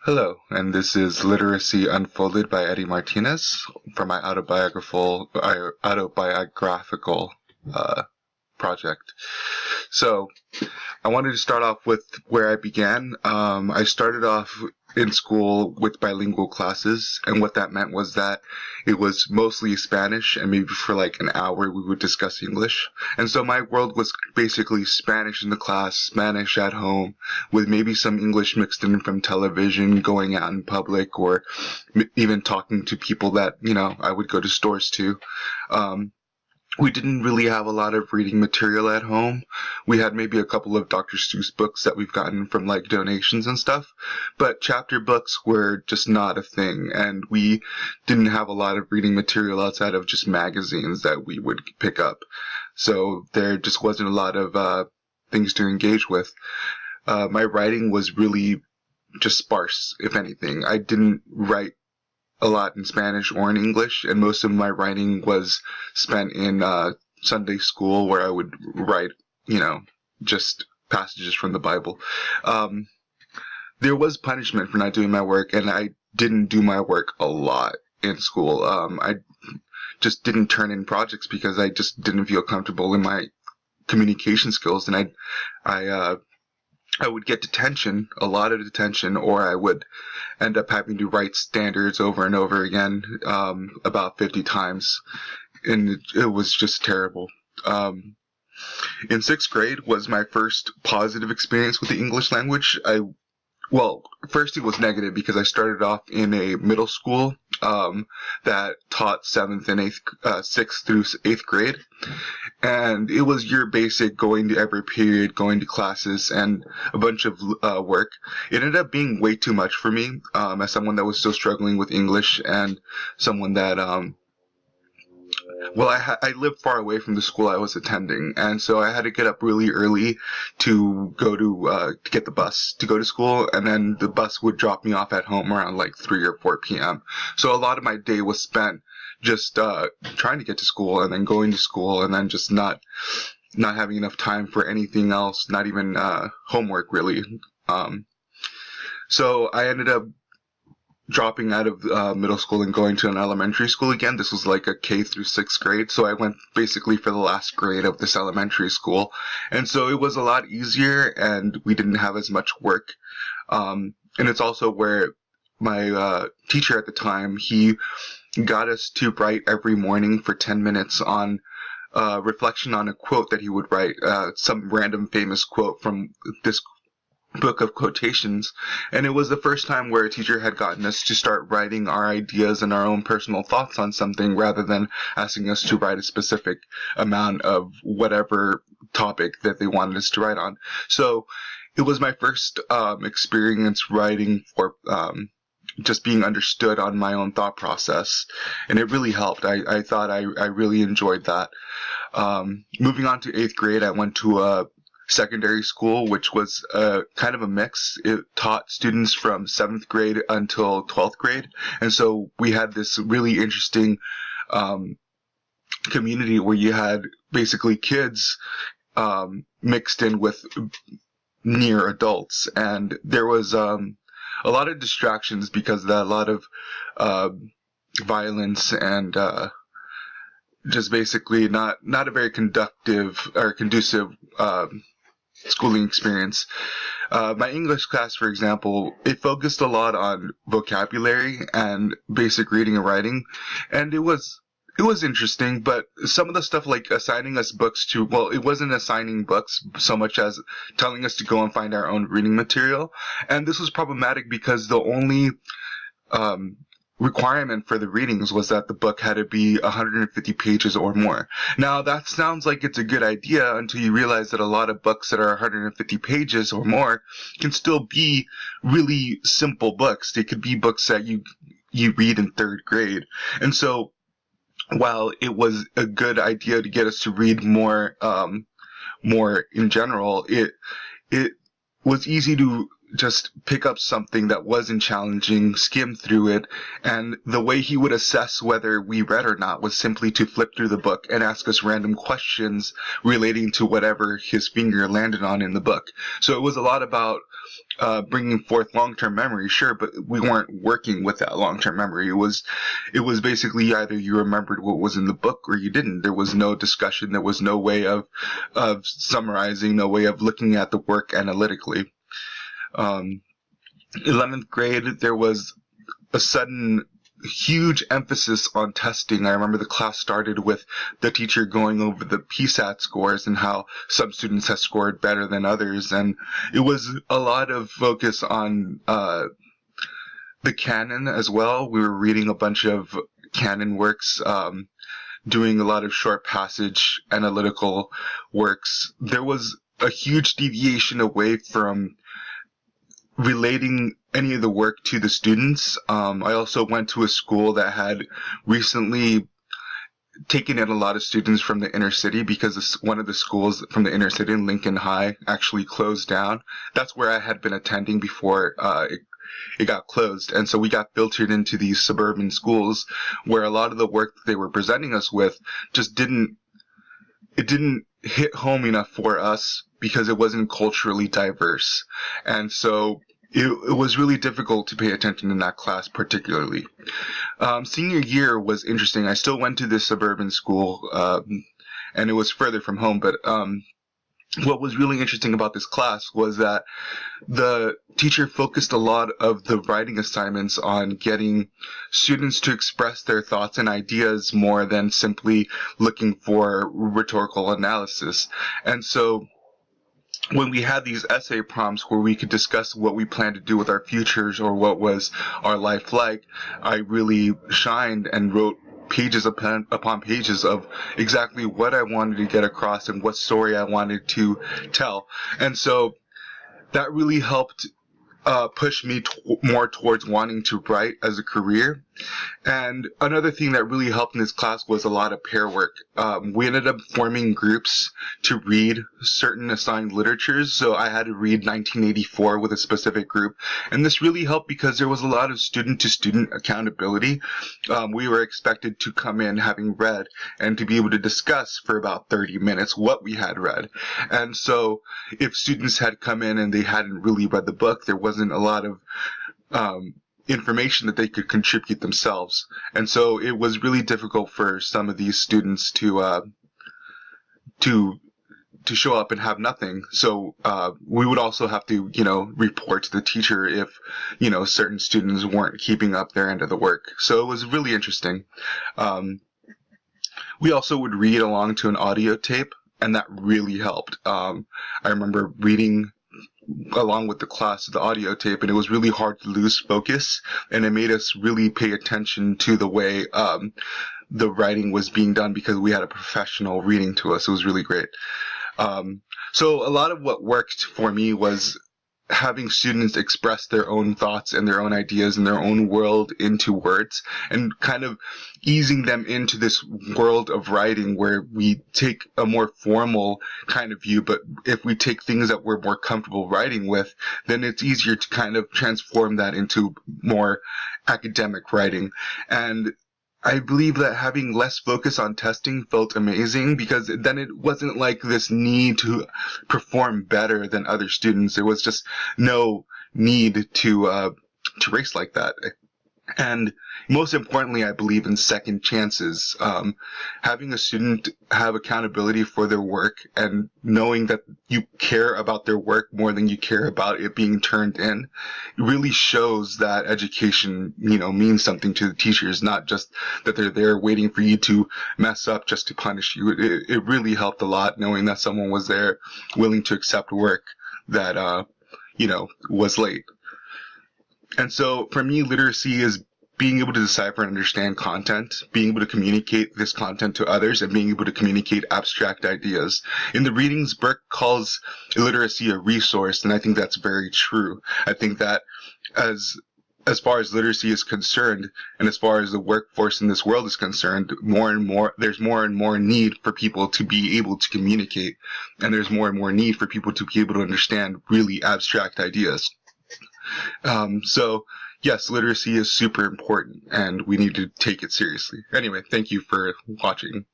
Hello, and this is Literacy Unfolded by Eddie Martinez for my autobiographical project. So, I wanted to start off with where I began. I started off in school with bilingual classes, and what that meant was that it was mostly Spanish, and maybe for like an hour we would discuss English. And so my world was basically Spanish in the class, Spanish at home, with maybe some English mixed in from television, going out in public, or even talking to people that, I would go to stores to. We didn't really have a lot of reading material at home. We had maybe a couple of Dr. Seuss books that we've gotten from like donations and stuff, but chapter books were just not a thing, and we didn't have a lot of reading material outside of just magazines that we would pick up. So there just wasn't a lot of things to engage with. My writing was really just sparse, if anything. I didn't write a lot in Spanish or in English, and most of my writing was spent in Sunday school, where I would write, just passages from the Bible. There was punishment for not doing my work, and I didn't do my work a lot in school. I just didn't turn in projects because I just didn't feel comfortable in my communication skills, and I would get detention, a lot of detention, or I would end up having to write standards over and over again, about 50 times, and it was just terrible. In sixth grade was my first positive experience with the English language. First it was negative because I started off in a middle school that taught sixth through eighth grade, and it was your basic going to every period, going to classes, and a bunch of work. It ended up being way too much for me, as someone that was still struggling with English, and someone that I lived far away from the school I was attending, and so I had to get up really early to go to get the bus to go to school, and then the bus would drop me off at home around like 3 or 4 p.m. So a lot of my day was spent just trying to get to school, and then going to school, and then just not having enough time for anything else, not even homework really. So I ended up dropping out of middle school and going to an elementary school again. This was like a K through sixth grade, so I went basically for the last grade of this elementary school, and so it was a lot easier, and we didn't have as much work. And it's also where my teacher at the time, he got us to write every morning for 10 minutes on reflection on a quote that he would write, some random famous quote from this book of quotations, and it was the first time where a teacher had gotten us to start writing our ideas and our own personal thoughts on something, rather than asking us to write a specific amount of whatever topic that they wanted us to write on. So it was my first experience writing for just being understood on my own thought process, and it really helped. I thought I really enjoyed that. Moving on to eighth grade, I went to a secondary school, which was kind of a mix. It taught students from 7th grade until 12th grade, and so we had this really interesting community where you had basically kids mixed in with near adults, and there was a lot of distractions because of that, a lot of violence, and just basically not a very conductive or conducive schooling experience. My English class, for example, it focused a lot on vocabulary and basic reading and writing, and it was interesting, but some of the stuff like assigning us books it wasn't assigning books so much as telling us to go and find our own reading material, and this was problematic because the only requirement for the readings was that the book had to be 150 pages or more. Now, that sounds like it's a good idea until you realize that a lot of books that are 150 pages or more can still be really simple books. They could be books that you read in 3rd grade. And so, while it was a good idea to get us to read more in general, it was easy to just pick up something that wasn't challenging, skim through it, and the way he would assess whether we read or not was simply to flip through the book and ask us random questions relating to whatever his finger landed on in the book. So it was a lot about bringing forth long-term memory, sure, but we weren't working with that long-term memory. It was basically either you remembered what was in the book or you didn't. There was no discussion. There was no way of summarizing, no way of looking at the work analytically. 11th grade, there was a sudden huge emphasis on testing. I remember the class started with the teacher going over the PSAT scores and how some students had scored better than others. And it was a lot of focus on the canon as well. We were reading a bunch of canon works, doing a lot of short passage analytical works. There was a huge deviation away from relating any of the work to the students. I also went to a school that had recently taken in a lot of students from the inner city because one of the schools from the inner city, Lincoln High, actually closed down. That's where I had been attending before it got closed. And so we got filtered into these suburban schools where a lot of the work that they were presenting us with just didn't hit home enough for us because it wasn't culturally diverse. And so it was really difficult to pay attention in that class particularly. Senior year was interesting. I still went to this suburban school, and it was further from home, but what was really interesting about this class was that the teacher focused a lot of the writing assignments on getting students to express their thoughts and ideas more than simply looking for rhetorical analysis. And so when we had these essay prompts where we could discuss what we plan to do with our futures or what was our life like, I really shined and wrote pages upon pages of exactly what I wanted to get across and what story I wanted to tell. And so that really helped push me more towards wanting to write as a career. And another thing that really helped in this class was a lot of pair work. We ended up forming groups to read certain assigned literatures. So I had to read 1984 with a specific group. And this really helped because there was a lot of student-to-student accountability. We were expected to come in having read and to be able to discuss for about 30 minutes what we had read. And so if students had come in and they hadn't really read the book, there wasn't a lot of information that they could contribute themselves. And so it was really difficult for some of these students to show up and have nothing. So we would also have to, report to the teacher if, certain students weren't keeping up their end of the work. So it was really interesting. We also would read along to an audio tape, and that really helped. I remember reading along with the class the audio tape, and it was really hard to lose focus, and it made us really pay attention to the way the writing was being done because we had a professional reading to us. It was really great. So a lot of what worked for me was having students express their own thoughts and their own ideas and their own world into words and kind of easing them into this world of writing where we take a more formal kind of view, but if we take things that we're more comfortable writing with, then it's easier to kind of transform that into more academic writing. And I believe that having less focus on testing felt amazing because then it wasn't like this need to perform better than other students. There was just no need to race like that. And most importantly, I believe in second chances. Having a student have accountability for their work and knowing that you care about their work more than you care about it being turned in really shows that education, means something to the teachers, not just that they're there waiting for you to mess up just to punish you. It really helped a lot knowing that someone was there willing to accept work that, was late. And so for me, literacy is being able to decipher and understand content, being able to communicate this content to others, and being able to communicate abstract ideas. In the readings, Burke calls literacy a resource, and I think that's very true. I think that as far as literacy is concerned, and as far as the workforce in this world is concerned, there's more and more need for people to be able to communicate, and there's more and more need for people to be able to understand really abstract ideas. So, yes, literacy is super important, and we need to take it seriously. Anyway, thank you for watching.